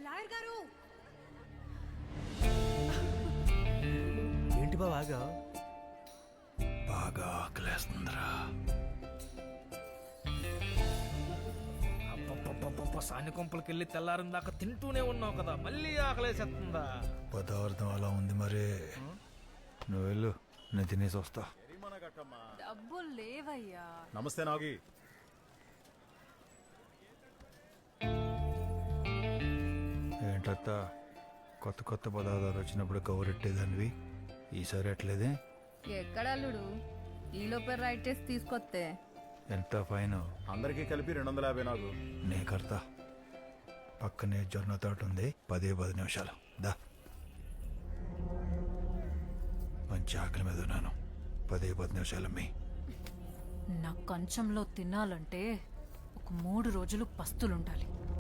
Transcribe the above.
Lawyer గారు ఏంటి బాగా బాగా ఆకలేస్తుందిరా. సాని కొంపలకి వెళ్ళి తెల్లారిన దాకా తింటూనే ఉన్నావు కదా, మళ్ళీ ఆకలేసేస్తుందా? పదార్థం అలా ఉంది మరి. నువ్వు వెళ్ళు, నేను తినేసి వస్తా. డబ్బులు లేవయ్యా. నమస్తే నాగి. ఏంటత్త, కొత్త కొత్త పదార్థాలు వచ్చినప్పుడు గౌరెట్టేదానివి, ఈసారి ఎట్లేదే? ఎక్కడల్లుడు ఈలోపే రైట్ టేస్ట్ తీసుకొస్తే ఎంత ఫైన్? అందరికీ కలిపి 250 నాకు. నే కడతా. పక్కనే జొన్న తోట ఉంది, 10 నిమిషాలు దా. మంచి ఆకలి మీద ఉన్నాను, 10 నిమిషాలు మీ. నా కంచంలో తినాలంటే ఒక 3 రోజులు పస్తులుండాలి.